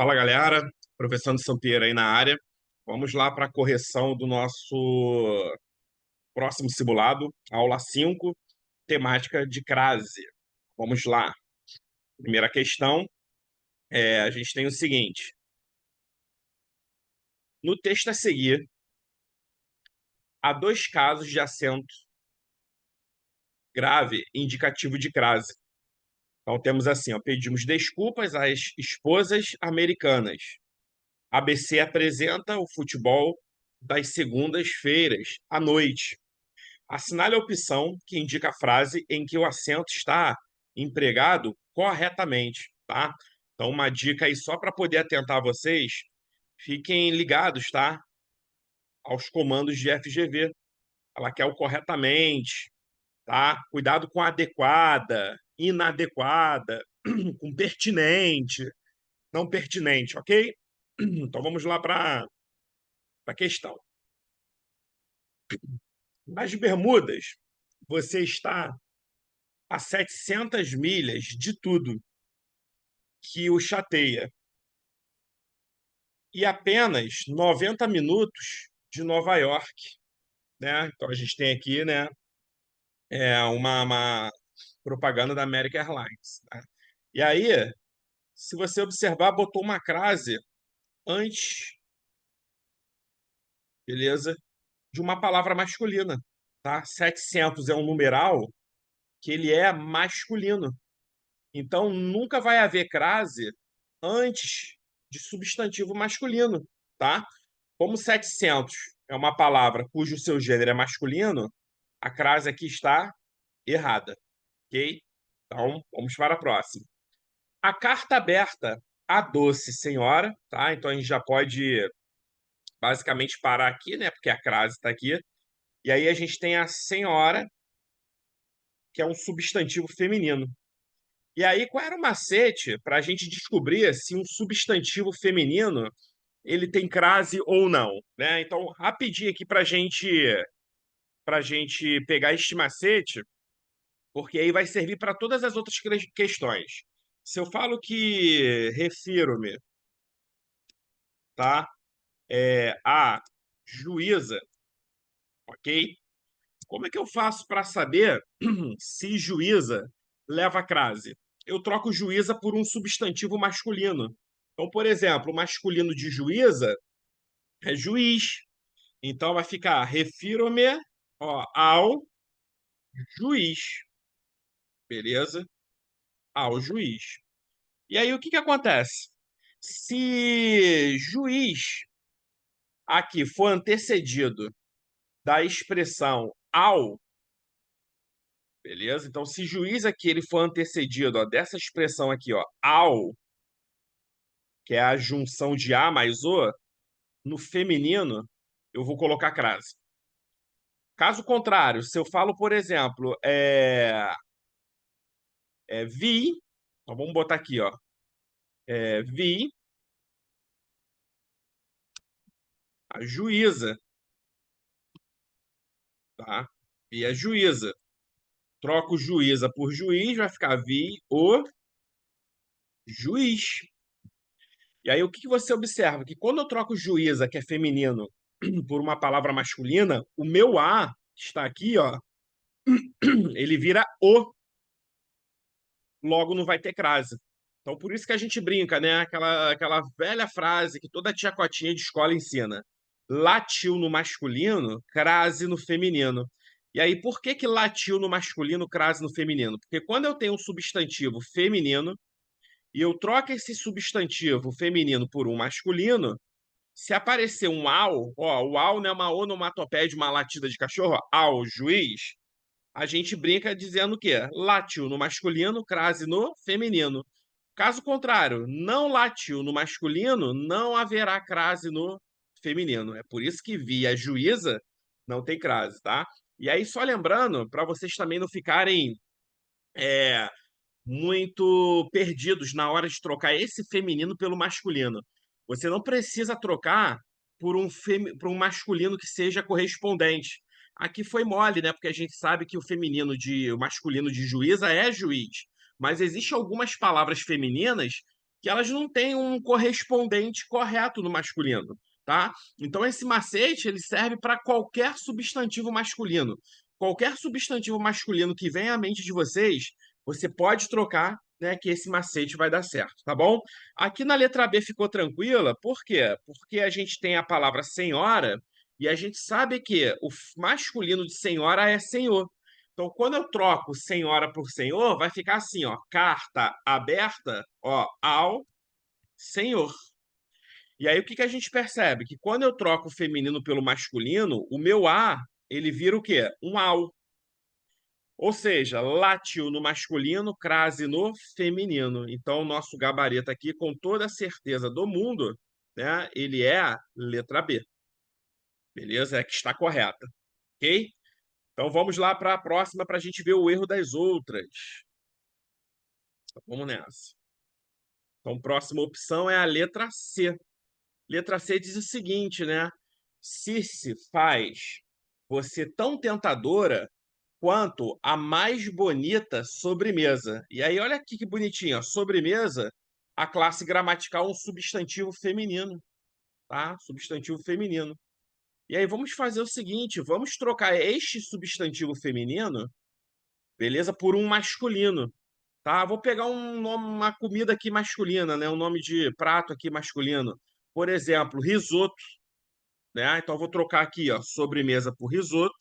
Fala, galera. Professor de São Pierre aí na área. Vamos lá para a correção do nosso próximo simulado, aula 5, temática de crase. Vamos lá. Primeira questão, a gente tem o seguinte. No texto a seguir, há dois casos de acento grave indicativo de crase. Então temos assim, ó, pedimos desculpas às esposas americanas. ABC apresenta o futebol das segundas-feiras à noite. Assinale a opção que indica a frase em que o acento está empregado corretamente, tá? Então, uma dica aí só para poder atentar vocês, fiquem ligados, tá? Aos comandos de FGV. Ela quer o corretamente, tá? Cuidado com adequada, inadequada, com pertinente, não pertinente, ok? Então, vamos lá para a questão. Nas Bermudas, você está a 700 milhas de tudo que o chateia e apenas 90 minutos de Nova York, né? Então a gente tem aqui, né, uma propaganda da American Airlines, né? E aí, se você observar, botou uma crase antes, beleza, de uma palavra masculina, tá? 700 é um numeral que ele é masculino. Então nunca vai haver crase antes de substantivo masculino, tá? Como 700 é uma palavra cujo seu gênero é masculino, a crase aqui está errada, ok? Então, vamos para a próxima. A carta aberta à doce senhora, tá? Então, a gente já pode basicamente parar aqui, né? Porque a crase está aqui. E aí a gente tem a senhora, que é um substantivo feminino. E aí, qual era o macete para a gente descobrir se um substantivo feminino ele tem crase ou não, né? Então, rapidinho aqui para gente pegar este macete, porque aí vai servir para todas as outras questões. Se eu falo que refiro-me, tá, a juíza, ok? Como é que eu faço para saber se juíza leva crase? Eu troco juíza por um substantivo masculino. Então, por exemplo, o masculino de juíza é juiz. Então vai ficar refiro-me, ó, ao juiz, beleza? Ao juiz. E aí o que que acontece? Se juiz aqui for antecedido da expressão ao, beleza? Então se juiz aqui ele for antecedido, ó, dessa expressão aqui, ó, ao, que é a junção de a mais o, no feminino, eu vou colocar crase. Caso contrário, se eu falo, por exemplo, vi, então vamos botar aqui, ó, vi a juíza, tá? Vi a juíza. Troco juíza por juiz, vai ficar vi o juiz. E aí, o que que você observa? Que quando eu troco juíza, que é feminino, por uma palavra masculina, o meu A, que está aqui, ó, ele vira o, logo não vai ter crase. Então, por isso que a gente brinca, né? Aquela velha frase que toda tia Cotinha de escola ensina. Latiu no masculino, crase no feminino. E aí, por que que latiu no masculino, crase no feminino? Porque quando eu tenho um substantivo feminino e eu troco esse substantivo feminino por um masculino, se aparecer um ao, ó, o ao não é uma onomatopeia de uma latida de cachorro, ó, ao juiz, a gente brinca dizendo o quê? Latiu no masculino, crase no feminino. Caso contrário, não latiu no masculino, não haverá crase no feminino. É por isso que via juíza não tem crase, tá? E aí, só lembrando, para vocês também não ficarem é, muito perdidos na hora de trocar esse feminino pelo masculino. Você não precisa trocar por um masculino que seja correspondente. Aqui foi mole, né? Porque a gente sabe que o masculino de juíza é juiz. Mas existem algumas palavras femininas que elas não têm um correspondente correto no masculino, tá? Então esse macete ele serve para qualquer substantivo masculino. Qualquer substantivo masculino que venha à mente de vocês, você pode trocar, né, que esse macete vai dar certo, tá bom? Aqui na letra B ficou tranquila, por quê? Porque a gente tem a palavra senhora e a gente sabe que o masculino de senhora é senhor. Então, quando eu troco senhora por senhor, vai ficar assim, ó, carta aberta, ó, ao senhor. E aí o que que a gente percebe? Que quando eu troco o feminino pelo masculino, o meu a, ele vira o quê? Um ao. Ou seja, latiu no masculino, crase no feminino. Então, o nosso gabarito aqui, com toda a certeza do mundo, né, ele é a letra B. Beleza? É que está correta. Ok? Então, vamos lá para a próxima para a gente ver o erro das outras. Então, vamos nessa. Então, próxima opção é a letra C. Letra C diz o seguinte, né? Circe faz você tão tentadora quanto a mais bonita sobremesa. E aí, olha aqui que bonitinho, ó. Sobremesa, a classe gramatical é um substantivo feminino, tá? Substantivo feminino. E aí, vamos fazer o seguinte: vamos trocar este substantivo feminino, beleza, por um masculino. Tá, vou pegar uma comida aqui masculina, né? Um nome de prato aqui masculino. Por exemplo, risoto, né? Então vou trocar aqui, ó, sobremesa por risoto,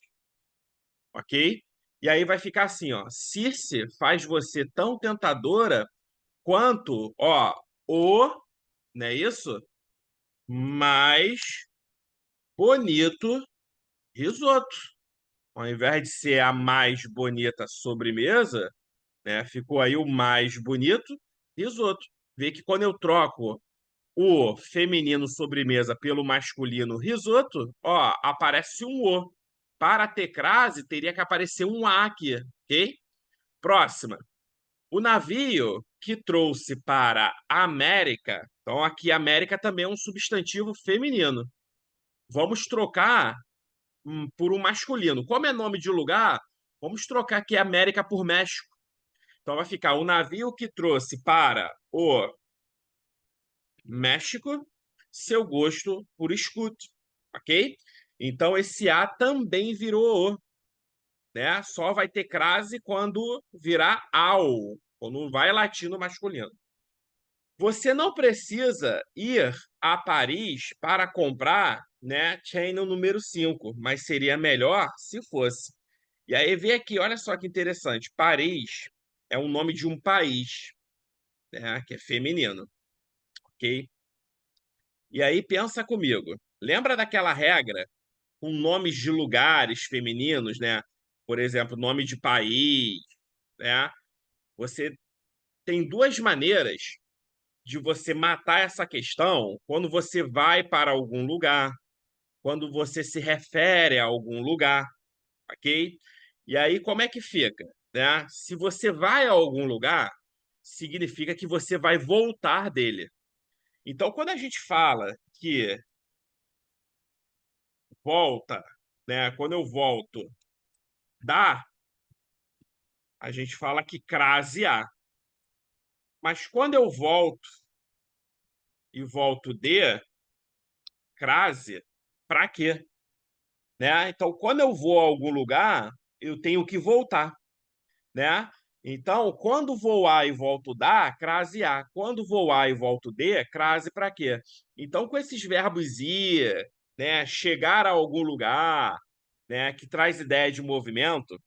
ok? E aí vai ficar assim, ó. Circe faz você tão tentadora quanto, ó, o, não é isso? Mais bonito risoto. Ao invés de ser a mais bonita sobremesa, né? Ficou aí o mais bonito risoto. Vê que quando eu troco o feminino sobremesa pelo masculino risoto, ó, aparece um O. Para ter crase, teria que aparecer um A aqui, ok? Próxima. O navio que trouxe para a América, então aqui América também é um substantivo feminino. Vamos trocar por um masculino. Como é nome de lugar, vamos trocar aqui América por México. Então vai ficar o navio que trouxe para o México, seu gosto por escute, ok? Então esse A também virou O, né? Só vai ter crase quando virar ao, quando vai latino masculino. Você não precisa ir a Paris para comprar, né, Channel número 5, mas seria melhor se fosse. E aí vem aqui, olha só que interessante. Paris é o nome de um país, né, que é feminino, ok? E aí pensa comigo. Lembra daquela regra com nomes de lugares femininos, né? Por exemplo, nome de país, né? Você tem duas maneiras de você matar essa questão quando você vai para algum lugar, quando você se refere a algum lugar, ok? E aí como é que fica, né? Se você vai a algum lugar, significa que você vai voltar dele. Então, quando a gente fala que volta, né? Quando eu volto da, a gente fala que crase a. Mas quando eu volto e volto de, crase, para quê? Né? Então, quando eu vou a algum lugar, eu tenho que voltar, né? Então, quando vou a e volto da, crase a. Quando vou a e volto de, crase para quê? Então, com esses verbos ir, né, chegar a algum lugar, né, que traz ideia de movimento,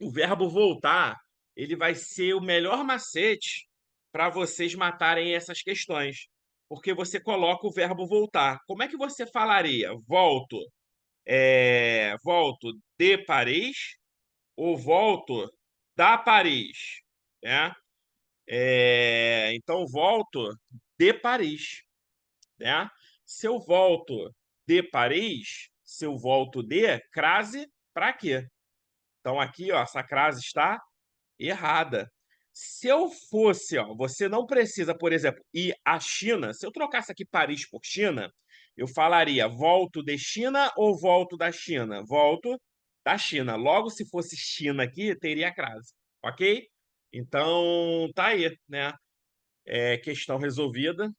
o verbo voltar, ele vai ser o melhor macete para vocês matarem essas questões. Porque você coloca o verbo voltar. Como é que você falaria? Volto, volto de Paris ou volto da Paris, né? Então, volto de Paris, né? Se eu volto de Paris, se eu volto de, crase, para quê? Então, aqui, ó, essa crase está errada. Se eu fosse, ó, você não precisa, por exemplo, ir à China. Se eu trocasse aqui Paris por China, eu falaria volto de China ou volto da China? Volto da China. Logo, se fosse China aqui, teria crase, ok? Então, tá aí, né? Questão resolvida,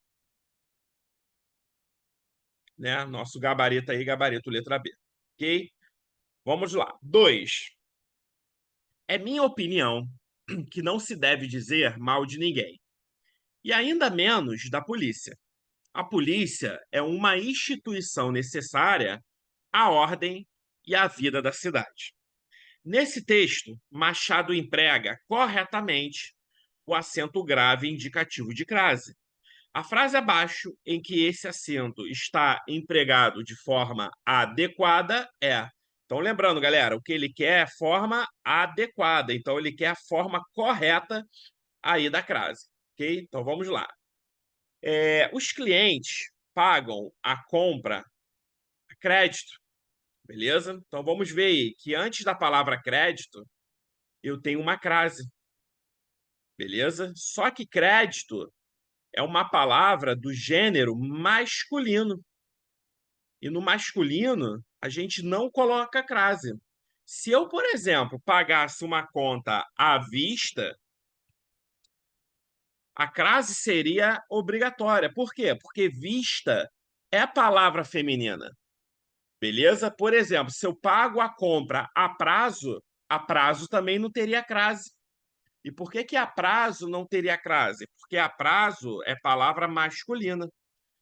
né? Nosso gabarito aí, gabarito letra B. Ok? Vamos lá. 2. É minha opinião que não se deve dizer mal de ninguém, e ainda menos da polícia. A polícia é uma instituição necessária à ordem e à vida da cidade. Nesse texto, Machado emprega corretamente o acento grave indicativo de crase. A frase abaixo, em que esse acento está empregado de forma adequada, é. Então, lembrando, galera, o que ele quer é forma adequada. Então, ele quer a forma correta aí da crase. Ok? Então, vamos lá. Os clientes pagam a compra a crédito, beleza? Então, vamos ver aí que antes da palavra crédito, eu tenho uma crase, beleza? Só que crédito é uma palavra do gênero masculino. E no masculino, a gente não coloca crase. Se eu, por exemplo, pagasse uma conta à vista, a crase seria obrigatória. Por quê? Porque vista é palavra feminina. Beleza? Por exemplo, se eu pago a compra a prazo também não teria crase. E por que que a prazo não teria crase? Porque a prazo é palavra masculina.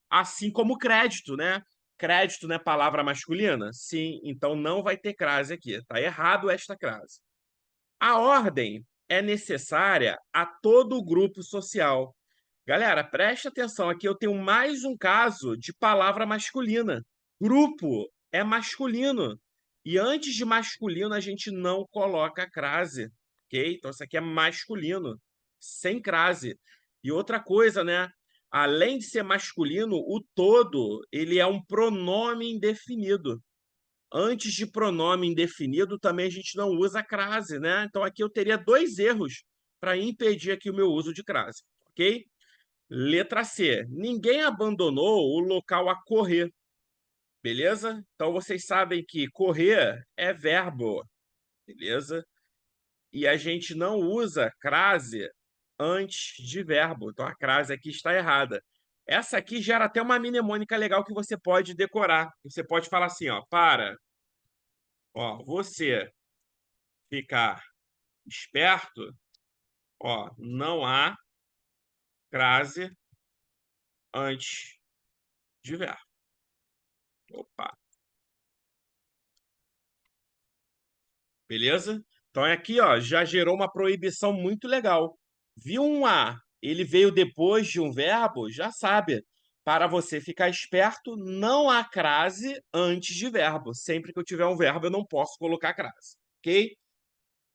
Assim como crédito, né? Crédito não é palavra masculina? Sim, então não vai ter crase aqui. Está errado esta crase. A ordem é necessária a todo o grupo social. Galera, preste atenção aqui, eu tenho mais um caso de palavra masculina. Grupo é masculino. E antes de masculino, a gente não coloca crase, ok? Então, isso aqui é masculino, sem crase. E outra coisa, né? Além de ser masculino, o todo, ele é um pronome indefinido. Antes de pronome indefinido, também a gente não usa crase, né? Então, aqui eu teria dois erros para impedir aqui o meu uso de crase, ok? Letra C. Ninguém abandonou o local a correr. Beleza? Então vocês sabem que correr é verbo. Beleza? E a gente não usa crase antes de verbo. Então a crase aqui está errada. Essa aqui gera até uma mnemônica legal que você pode decorar. Você pode falar assim, ó, para, ó, você ficar esperto, ó, não há crase antes de verbo. Opa. Beleza? Então é aqui, ó, já gerou uma proibição muito legal. Viu um A, ele veio depois de um verbo, já sabe. Para você ficar esperto, não há crase antes de verbo. Sempre que eu tiver um verbo, eu não posso colocar crase, ok?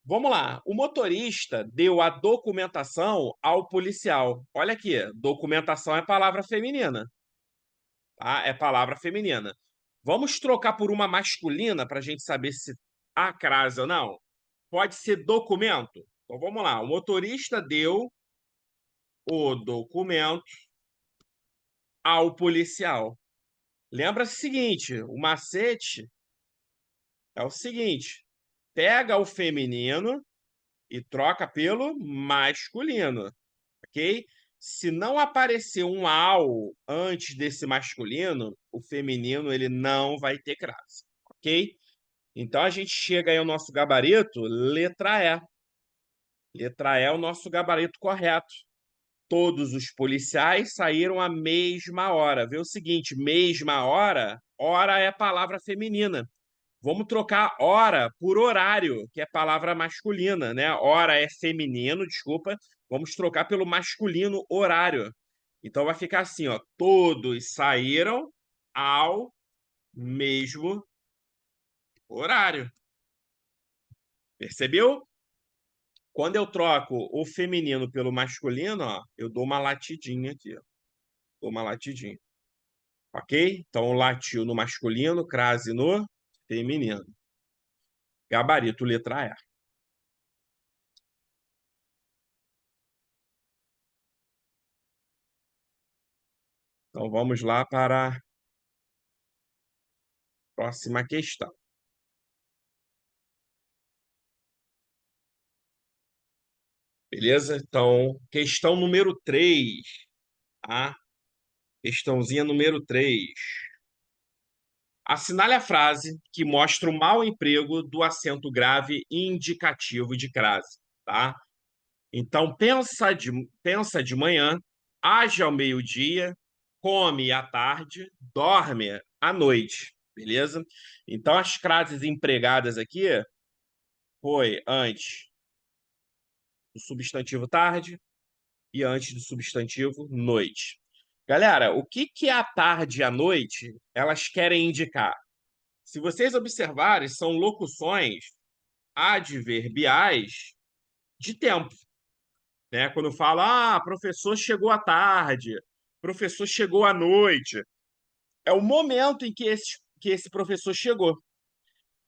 Vamos lá. O motorista deu a documentação ao policial. Olha aqui, documentação é palavra feminina, tá? É palavra feminina. Vamos trocar por uma masculina para a gente saber se há crase ou não? Pode ser documento. Então vamos lá. O motorista deu o documento ao policial. Lembra-se o seguinte: o macete é o seguinte: pega o feminino e troca pelo masculino, ok? Se não aparecer um ao antes desse masculino, o feminino ele não vai ter crase, ok? Então a gente chega aí ao nosso gabarito, letra E. Letra E é o nosso gabarito correto. Todos os policiais saíram à mesma hora. Vê o seguinte, mesma hora, hora é palavra feminina. Vamos trocar hora por horário, que é palavra masculina, né? Hora é feminino, desculpa. Vamos trocar pelo masculino horário. Então vai ficar assim, ó. Todos saíram ao mesmo horário. Percebeu? Quando eu troco o feminino pelo masculino, ó, eu dou uma latidinha aqui, ó. Dou uma latidinha. Ok? Então, latiu no masculino, crase no feminino. Gabarito, letra E. Então, vamos lá para a próxima questão. Beleza? Então, questão número 3, tá? Questãozinha número 3. Assinale a frase que mostra o mau emprego do acento grave indicativo de crase, tá? Então, pensa de manhã, age ao meio-dia, come à tarde, dorme à noite, beleza? Então, as frases empregadas aqui foi antes do substantivo tarde e antes do substantivo noite. Galera, o que que a tarde e a noite elas querem indicar? Se vocês observarem, são locuções adverbiais de tempo, né? Quando fala, professor chegou à tarde, professor chegou à noite, é o momento em que esse professor chegou.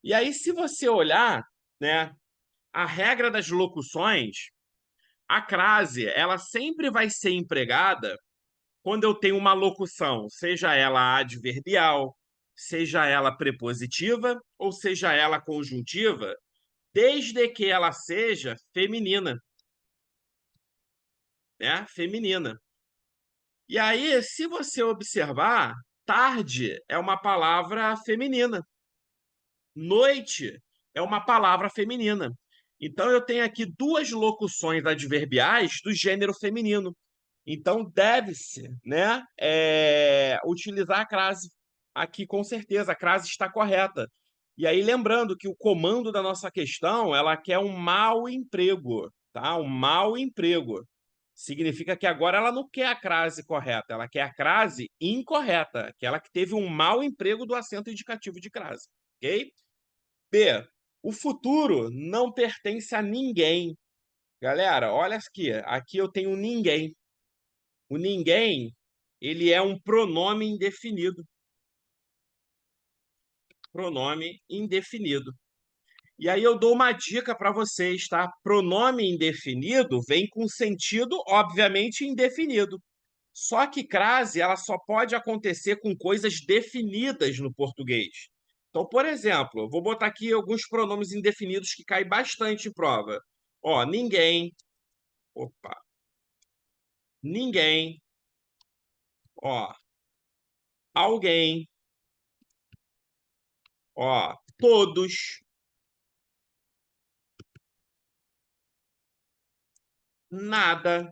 E aí, se você olhar, né, a regra das locuções, a crase, ela sempre vai ser empregada quando eu tenho uma locução, seja ela adverbial, seja ela prepositiva ou seja ela conjuntiva, desde que ela seja feminina, né? Feminina. E aí, se você observar, tarde é uma palavra feminina, noite é uma palavra feminina. Então, eu tenho aqui duas locuções adverbiais do gênero feminino. Então, deve-se, né, utilizar a crase. Aqui, com certeza, a crase está correta. E aí, lembrando que o comando da nossa questão, ela quer um mau emprego, tá? Um mau emprego. Significa que agora ela não quer a crase correta, ela quer a crase incorreta, aquela que teve um mau emprego do acento indicativo de crase, ok? B. O futuro não pertence a ninguém. Galera, olha aqui. Aqui eu tenho ninguém. O ninguém, ele é um pronome indefinido. Pronome indefinido. E aí eu dou uma dica para vocês, tá? Pronome indefinido vem com sentido, obviamente, indefinido. Só que crase, ela só pode acontecer com coisas definidas no português. Então, por exemplo, eu vou botar aqui alguns pronomes indefinidos que caem bastante em prova. Ó, ninguém. Opa. Ninguém. Ó, alguém. Ó, todos. Nada.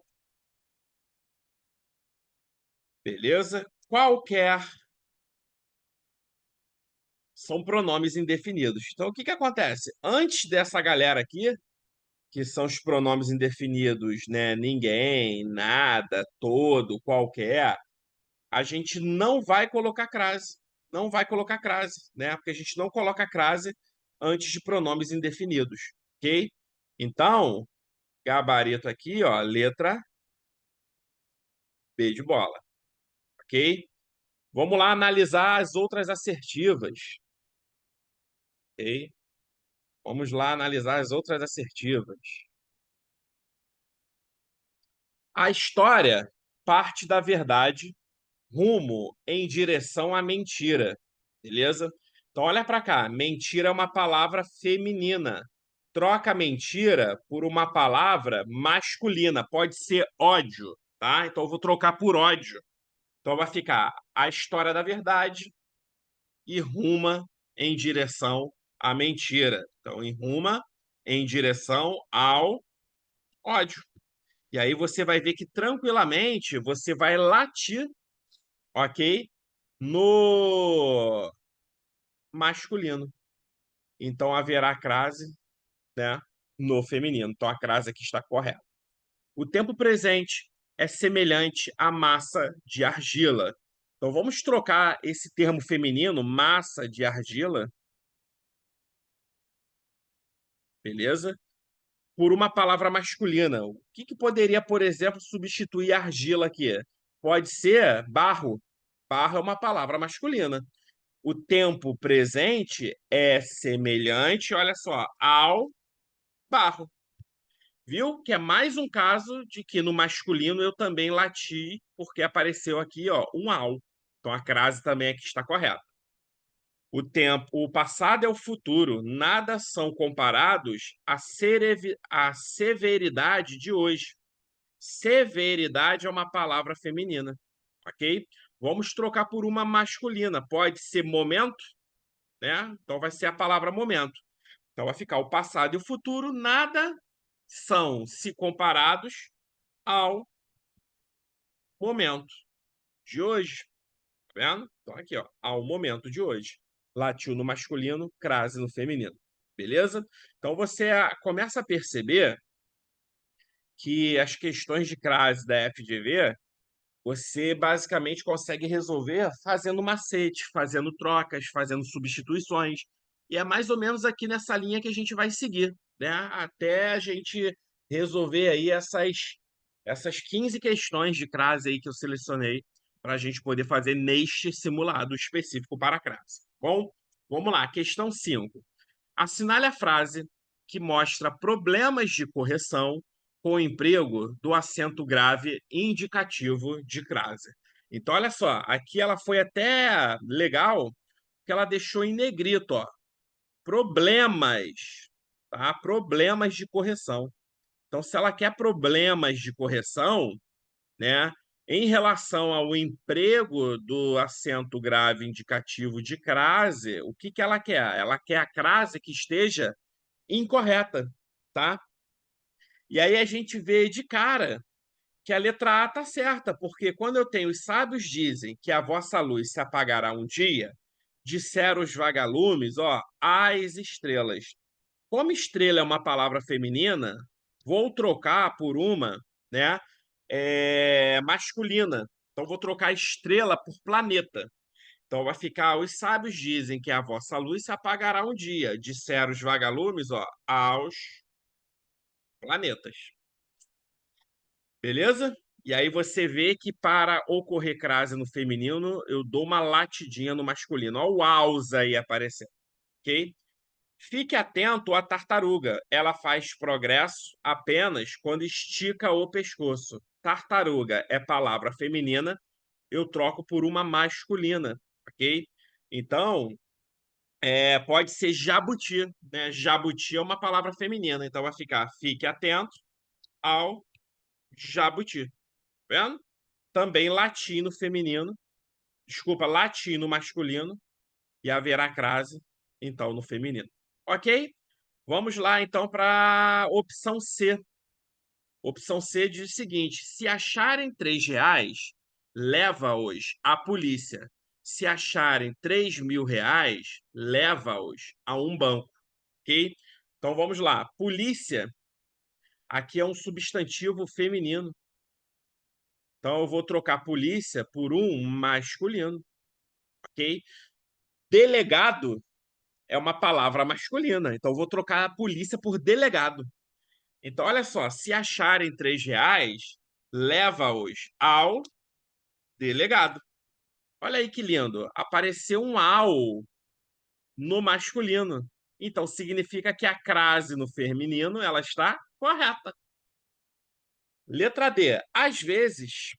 Beleza? Qualquer. São pronomes indefinidos. Então, o que que acontece? Antes dessa galera aqui, que são os pronomes indefinidos, né? Ninguém, nada, todo, qualquer, a gente não vai colocar crase. Não vai colocar crase, né? Porque a gente não coloca crase antes de pronomes indefinidos, ok? Então, gabarito aqui, ó, letra B de bola, ok? Vamos lá analisar as outras assertivas, ok? Vamos lá analisar as outras assertivas. A história parte da verdade rumo em direção à mentira, beleza? Então, olha para cá. Mentira é uma palavra feminina. Troca mentira por uma palavra masculina. Pode ser ódio, tá? Então, eu vou trocar por ódio. Então, vai ficar a história da verdade e ruma em direção à mentira. Então, em ruma em direção ao ódio. E aí você vai ver que tranquilamente você vai latir, ok? No masculino. Então haverá crase, né, no feminino. Então a crase aqui está correta. O tempo presente é semelhante à massa de argila. Então vamos trocar esse termo feminino, massa de argila, beleza? Por uma palavra masculina. O que que poderia, por exemplo, substituir argila aqui? Pode ser barro. Barro é uma palavra masculina. O tempo presente é semelhante, olha só, ao barro. Viu? Que é mais um caso de que no masculino eu também lati, porque apareceu aqui, ó, um ao. Então a crase também aqui está correta. O tempo, o passado é o futuro, nada são comparados à severidade de hoje. Severidade é uma palavra feminina, ok? Vamos trocar por uma masculina. Pode ser momento, né? Então vai ser a palavra momento. Então vai ficar o passado e o futuro, nada são se comparados ao momento de hoje. Tá vendo? Então aqui, ó, ao momento de hoje. Latiu no masculino, crase no feminino. Beleza? Então você começa a perceber que as questões de crase da FGV você basicamente consegue resolver fazendo macete, fazendo trocas, fazendo substituições. E é mais ou menos aqui nessa linha que a gente vai seguir, né? Até a gente resolver aí essas 15 questões de crase aí que eu selecionei para a gente poder fazer neste simulado específico para a crase. Bom, vamos lá. Questão 5. Assinale a frase que mostra problemas de correção com o emprego do acento grave indicativo de crase. Então, olha só, aqui ela foi até legal, que ela deixou em negrito, ó, problemas, tá? Problemas de correção. Então, se ela quer problemas de correção, né, em relação ao emprego do acento grave indicativo de crase, o que que ela quer? Ela quer a crase que esteja incorreta, tá? E aí a gente vê de cara que a letra A tá certa, porque quando eu tenho os sábios dizem que a vossa luz se apagará um dia, disseram os vagalumes, ó, as estrelas. Como estrela é uma palavra feminina, vou trocar por uma, né, masculina. Então vou trocar estrela por planeta. Então vai ficar, os sábios dizem que a vossa luz se apagará um dia, disseram os vagalumes, ó, aos planetas. Beleza? E aí você vê que para ocorrer crase no feminino, eu dou uma latidinha no masculino. Olha o ausa aí aparecendo, ok? Fique atento à tartaruga. Ela faz progresso apenas quando estica o pescoço. Tartaruga é palavra feminina, eu troco por uma masculina, ok? Então, pode ser jabuti, né? Jabuti é uma palavra feminina, então vai ficar fique atento ao jabuti. Vendo? Também latino feminino, desculpa, latino masculino e haverá crase, então, no feminino. Ok? Vamos lá, então, para a opção C. Opção C diz o seguinte: se acharem R$ 3, leva-os à polícia. Se acharem R$ 3.000, leva-os a um banco. Ok? Então vamos lá. Polícia, aqui é um substantivo feminino. Então eu vou trocar polícia por um masculino, ok? Delegado é uma palavra masculina, então eu vou trocar a polícia por delegado. Então olha só, se acharem R$ 3, leva-os ao delegado. Olha aí que lindo, apareceu um ao no masculino. Então significa que a crase no feminino ela está correta. Letra D. Às vezes,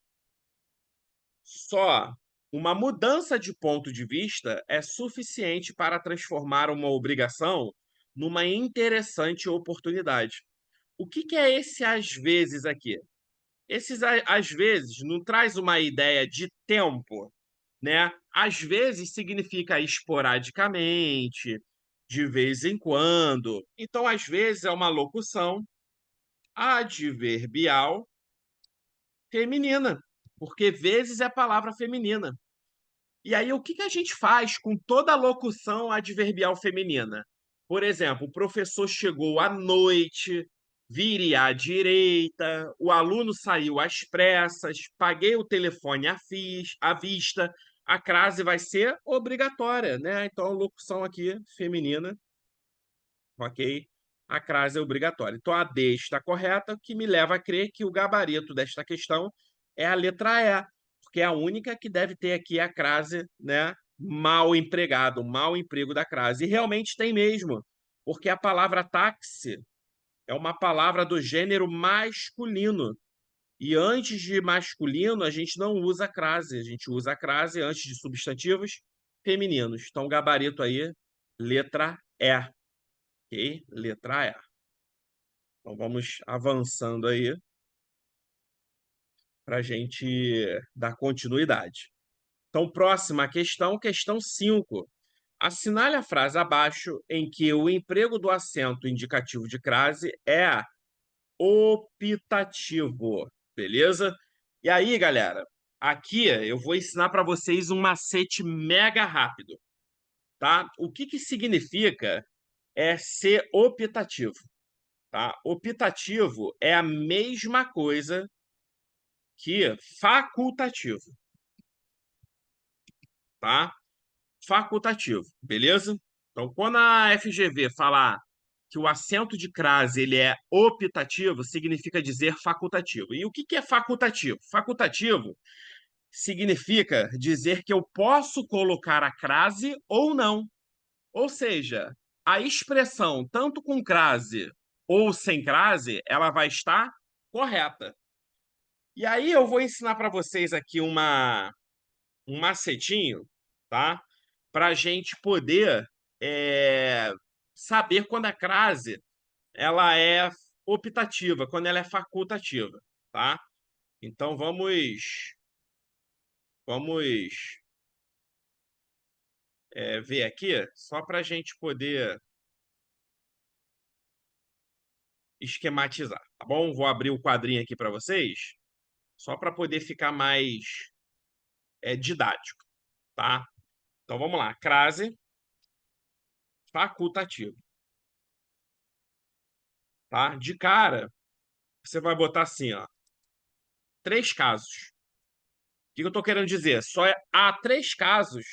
só uma mudança de ponto de vista é suficiente para transformar uma obrigação numa interessante oportunidade. O que é esse às vezes aqui? Esses às vezes não traz uma ideia de tempo, né? Às vezes significa esporadicamente, de vez em quando. Então, às vezes é uma locução adverbial feminina, porque vezes é palavra feminina. E aí, o que a gente faz com toda a locução adverbial feminina? Por exemplo, o professor chegou à noite, vire à direita, o aluno saiu às pressas, paguei o telefone à vista. A crase vai ser obrigatória, né? Então, a locução aqui feminina, ok? A crase é obrigatória. Então, a D está correta, o que me leva a crer que o gabarito desta questão é a letra E, porque é a única que deve ter aqui a crase, né? Mal empregado, mau emprego da crase. E realmente tem mesmo, porque a palavra táxi é uma palavra do gênero masculino. E antes de masculino, a gente não usa crase, a gente usa a crase antes de substantivos femininos. Então, gabarito aí, letra E. Ok? Letra E. Então, vamos avançando aí para a gente dar continuidade. Então, próxima questão, questão 5. Assinale a frase abaixo em que o emprego do acento indicativo de crase é optativo, beleza? E aí, galera, aqui eu vou ensinar para vocês um macete mega rápido, tá? O que que significa ser optativo, tá? Optativo é a mesma coisa que facultativo, tá? Facultativo, beleza? Então, quando a FGV falar que o acento de crase ele é optativo, significa dizer facultativo. E o que é facultativo? Facultativo significa dizer que eu posso colocar a crase ou não. Ou seja, a expressão tanto com crase ou sem crase, ela vai estar correta. E aí eu vou ensinar para vocês aqui um macetinho, tá? Para a gente poder é, saber quando a crase ela é optativa, quando ela é facultativa, tá? Então vamos ver aqui, só para a gente poder esquematizar, tá bom? Vou abrir o quadrinho aqui para vocês, só para poder ficar mais didático, tá? Então vamos lá, crase facultativo, tá? De cara, você vai botar assim, ó, 3 casos. O que eu estou querendo dizer? Há 3 casos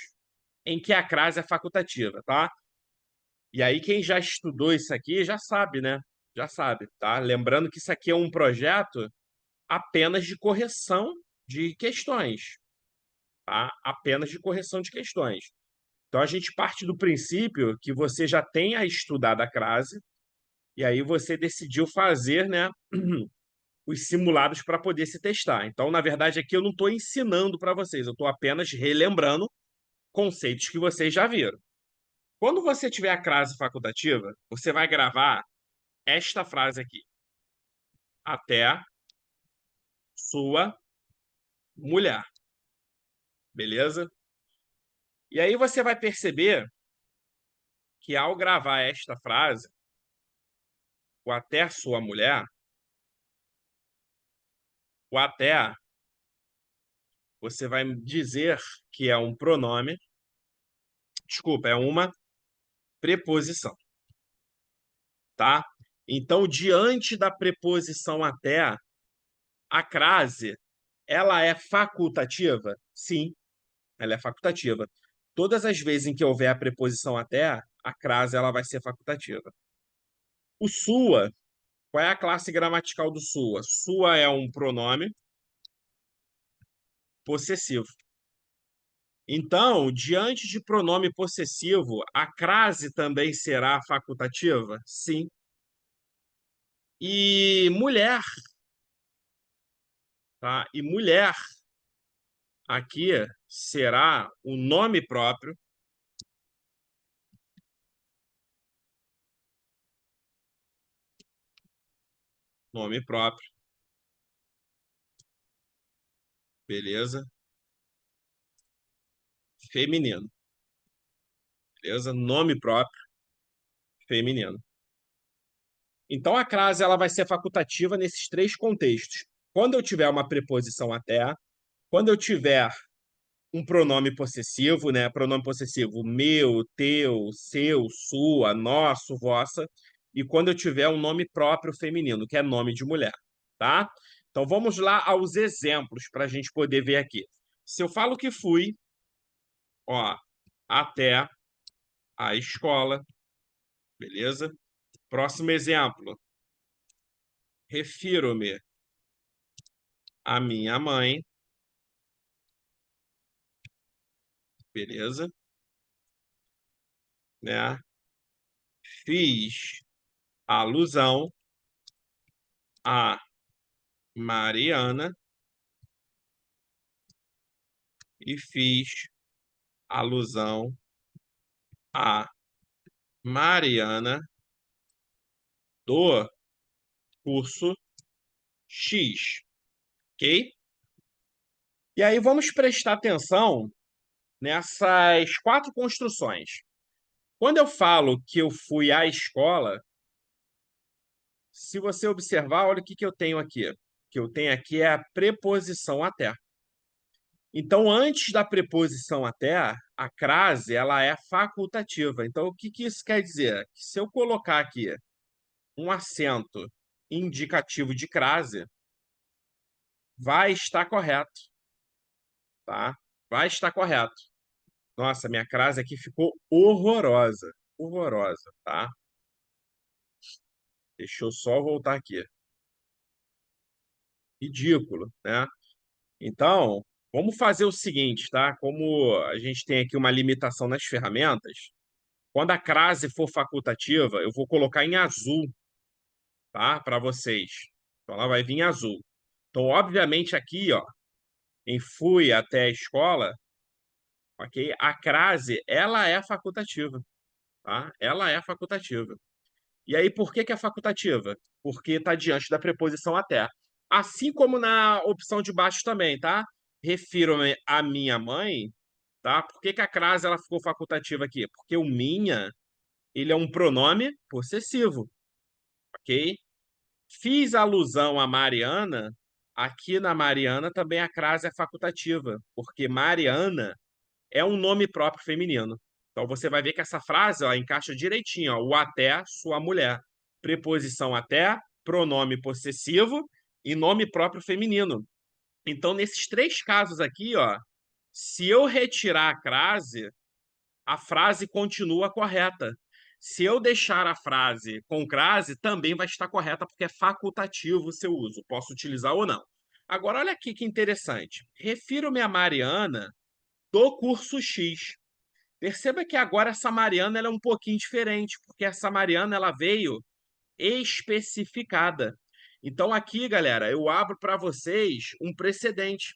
em que a crase é facultativa, tá? E aí, quem já estudou isso aqui já sabe, né? Já sabe, tá? Lembrando que isso aqui é um projeto apenas de correção de questões, tá? Apenas de correção de questões. Então, a gente parte do princípio que você já tenha estudado a crase e aí você decidiu fazer, né, os simulados para poder se testar. Então, na verdade, aqui eu não estou ensinando para vocês, eu estou apenas relembrando conceitos que vocês já viram. Quando você tiver a crase facultativa, você vai gravar esta frase aqui. Até sua mulher. Beleza? E aí você vai perceber que ao gravar esta frase, o até sua mulher, o até, você vai dizer que é um pronome, desculpa, é uma preposição, tá? Então, diante da preposição até, a crase, ela é facultativa? Sim, ela é facultativa. Todas as vezes em que houver a preposição até, a crase ela vai ser facultativa. O sua, qual é a classe gramatical do sua? Sua é um pronome possessivo. Então, diante de pronome possessivo, a crase também será facultativa? Sim. E mulher, tá? E mulher aqui será o nome próprio, nome próprio, beleza? Feminino, beleza? Nome próprio, feminino. Então, a crase ela vai ser facultativa nesses 3 contextos. Quando eu tiver uma preposição até, quando eu tiver um pronome possessivo, né? Pronome possessivo meu, teu, seu, sua, nosso, vossa, e quando eu tiver um nome próprio feminino, que é nome de mulher, tá? Então, vamos lá aos exemplos para a gente poder ver aqui. Se eu falo que fui, ó, até a escola, beleza? Próximo exemplo. Refiro-me à minha mãe, beleza? Né? Fiz alusão a Mariana e fiz alusão a Mariana do curso X, ok? E aí vamos prestar atenção nessas 4 construções. Quando eu falo que eu fui à escola, se você observar, olha o que eu tenho aqui. O que eu tenho aqui é a preposição até. Então, antes da preposição até, a crase ela é facultativa. Então, o que isso quer dizer? Que se eu colocar aqui um acento indicativo de crase, vai estar correto, tá? Vai estar correto. Nossa, minha crase aqui ficou horrorosa, horrorosa, tá? Deixa eu só voltar aqui. Ridículo, né? Então, vamos fazer o seguinte, tá? Como a gente tem aqui uma limitação nas ferramentas, quando a crase for facultativa, eu vou colocar em azul, tá? Para vocês. Então, ela vai vir em azul. Então, obviamente, aqui, ó, em fui até a escola, ok? A crase, ela é facultativa, tá? Ela é facultativa. E aí, por que é facultativa? Porque está diante da preposição até. Assim como na opção de baixo também, tá? Refiro-me à minha mãe, tá? Por que a crase ela ficou facultativa aqui? Porque o minha, ele é um pronome possessivo, ok? Fiz alusão a Mariana, aqui na Mariana também a crase é facultativa, porque Mariana é um nome próprio feminino. Então você vai ver que essa frase, ó, encaixa direitinho, ó, o até sua mulher. Preposição até, pronome possessivo e nome próprio feminino. Então, nesses 3 casos aqui, ó, se eu retirar a frase continua correta. Se eu deixar a frase com crase, também vai estar correta, porque é facultativo o seu uso. Posso utilizar ou não. Agora, olha aqui que interessante. Refiro-me a Mariana do curso X. Perceba que agora essa Mariana ela é um pouquinho diferente, porque essa Mariana ela veio especificada. Então aqui, galera, eu abro para vocês um precedente,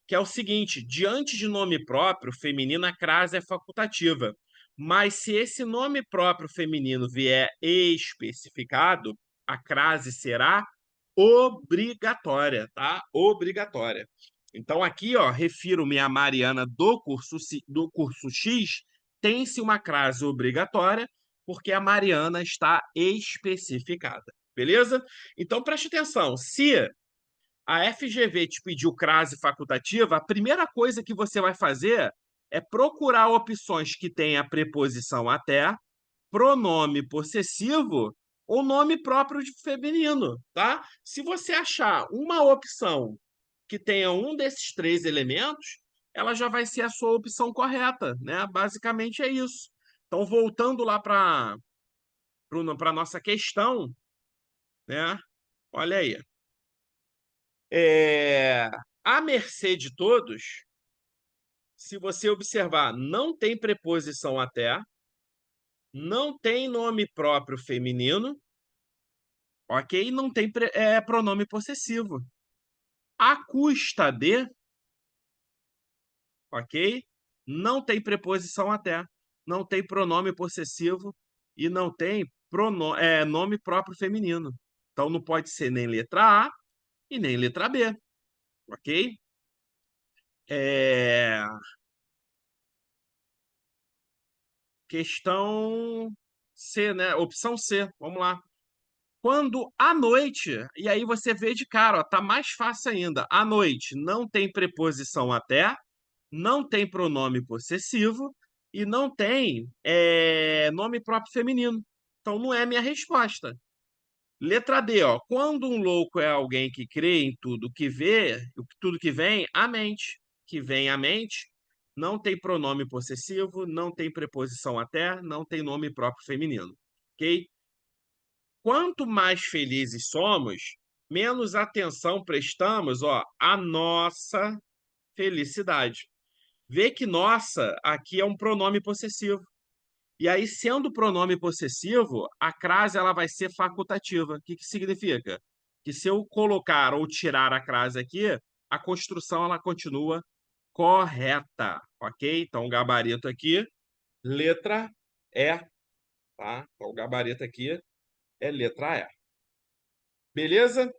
que é o seguinte: diante de nome próprio feminino, a crase é facultativa. Mas se esse nome próprio feminino vier especificado, a crase será obrigatória, tá? Obrigatória. Então aqui, ó, refiro-me a Mariana do curso X, tem-se uma crase obrigatória porque a Mariana está especificada. Beleza? Então preste atenção. Se a FGV te pediu crase facultativa, a primeira coisa que você vai fazer é procurar opções que tenha a preposição até, pronome possessivo ou nome próprio de feminino, tá? Se você achar uma opção que tenha um desses 3 elementos, ela já vai ser a sua opção correta, né? Basicamente é isso. Então, voltando lá para a nossa questão, né? Olha aí. À mercê de todos, se você observar, não tem preposição até, não tem nome próprio feminino, ok? Não tem pronome possessivo. À custa de, ok? Não tem preposição até, não tem pronome possessivo e não tem nome próprio feminino. Então não pode ser nem letra A e nem letra B, ok? É... Questão C, né? Opção C, vamos lá. Quando à noite, e aí você vê de cara, ó, tá mais fácil ainda. À noite não tem preposição até, não tem pronome possessivo e não tem nome próprio feminino. Então não é minha resposta. Letra D, ó. Quando um louco é alguém que crê em tudo que vê, tudo que vem à mente, que vem à mente, não tem pronome possessivo, não tem preposição até, não tem nome próprio feminino. Ok? Quanto mais felizes somos, menos atenção prestamos, ó, à nossa felicidade. Vê que nossa aqui é um pronome possessivo. E aí, sendo pronome possessivo, a crase ela vai ser facultativa. O que significa? Que se eu colocar ou tirar a crase aqui, a construção ela continua correta, ok? Então, o gabarito aqui, letra E, tá? Então, o gabarito aqui é letra E. Beleza?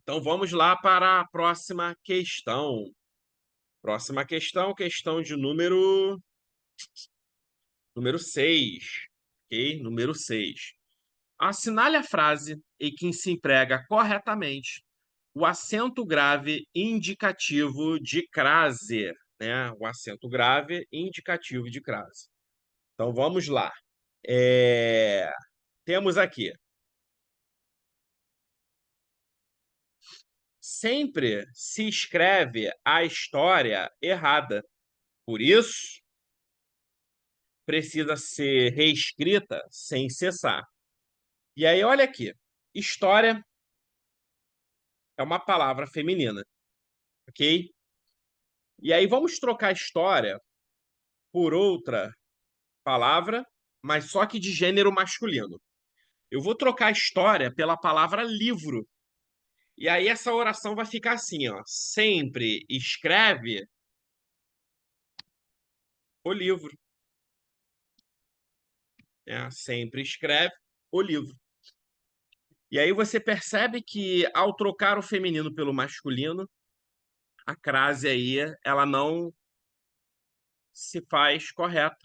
Então, vamos lá para a próxima questão. Próxima questão, questão de número 6, ok? Número 6. Assinale a frase em que se emprega corretamente o acento grave indicativo de crase, né? O acento grave indicativo de crase. Então, vamos lá. Temos aqui. Sempre se escreve a história errada. Por isso, precisa ser reescrita sem cessar. E aí, olha aqui. História é uma palavra feminina, ok? E aí, vamos trocar história por outra palavra, mas só que de gênero masculino. Eu vou trocar história pela palavra livro. E aí, essa oração vai ficar assim, ó. Sempre escreve o livro. Sempre escreve o livro. E aí você percebe que ao trocar o feminino pelo masculino, a crase aí, ela não se faz correta.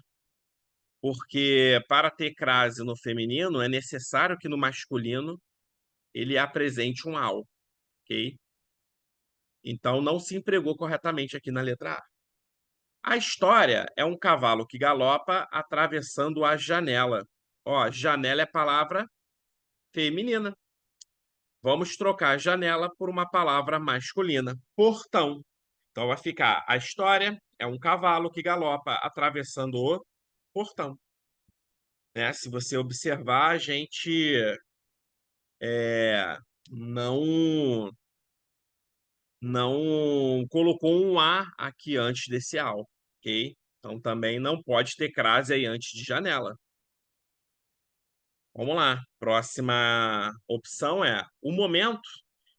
Porque para ter crase no feminino, é necessário que no masculino ele apresente um ao, ok? Então não se empregou corretamente aqui na letra A. A história é um cavalo que galopa atravessando a janela. Ó, janela é palavra feminina. Vamos trocar janela por uma palavra masculina, portão. Então vai ficar: a história é um cavalo que galopa atravessando o portão. Né? Se você observar, a gente não não colocou um A aqui antes desse AU, ok? Então também não pode ter crase aí antes de janela. Vamos lá. Próxima opção é: o momento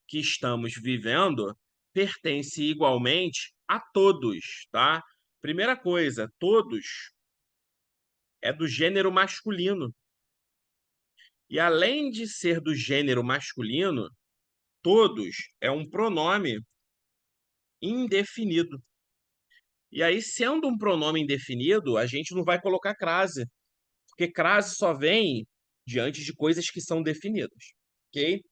que estamos vivendo pertence igualmente a todos, tá? Primeira coisa, todos é do gênero masculino. E além de ser do gênero masculino, todos é um pronome indefinido. E aí, sendo um pronome indefinido, a gente não vai colocar crase, porque crase só vem diante de coisas que são definidas, ok?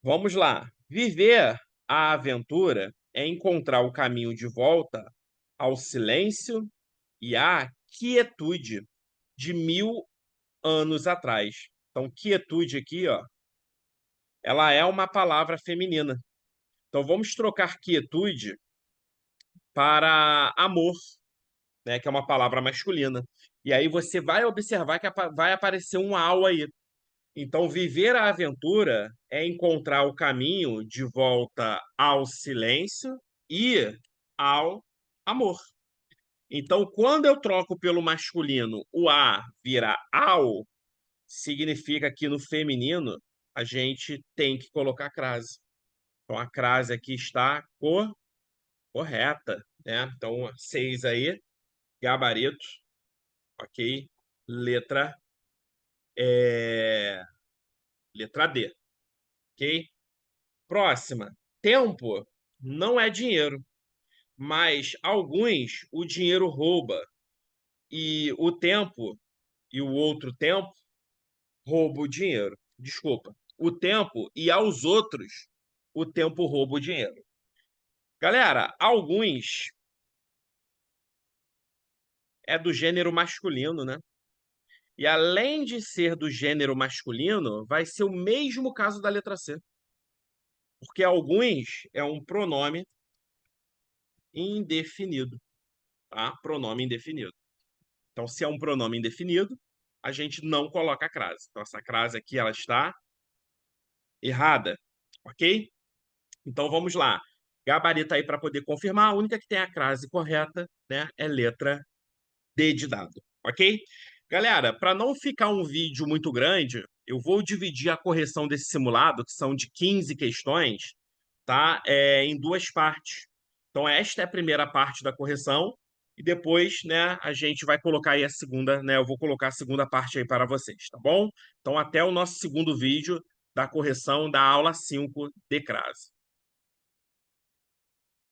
Vamos lá. Viver a aventura é encontrar o caminho de volta ao silêncio e à quietude de 1000 anos atrás. Então, quietude aqui, ó, ela é uma palavra feminina. Então, vamos trocar quietude para amor, né, que é uma palavra masculina. E aí você vai observar que vai aparecer um ao aí. Então, viver a aventura é encontrar o caminho de volta ao silêncio e ao amor. Então, quando eu troco pelo masculino, o a vira ao, significa que no feminino a gente tem que colocar crase. Então, a crase aqui está correta, né? Então, 6 aí, gabarito, ok? Letra, é... Letra D, ok? Próxima. Tempo não é dinheiro, mas alguns o dinheiro rouba e o tempo e o outro tempo rouba o dinheiro. Desculpa. O tempo e aos outros o tempo rouba o dinheiro. Galera, alguns é do gênero masculino, né? E além de ser do gênero masculino, vai ser o mesmo caso da letra C. Porque alguns é um pronome indefinido, tá? Pronome indefinido. Então, se é um pronome indefinido, a gente não coloca a crase. Então, essa crase aqui, ela está errada, ok? Então, vamos lá. Gabarita aí para poder confirmar. A única que tem a crase correta, né, é letra D de dado, ok? Galera, para não ficar um vídeo muito grande, eu vou dividir a correção desse simulado, que são de 15 questões, tá? Em duas partes. Então, esta é a primeira parte da correção. E depois, né, a gente vai colocar aí a segunda, né? Eu vou colocar a segunda parte aí para vocês, tá bom? Então, até o nosso segundo vídeo da correção da aula 5 de crase.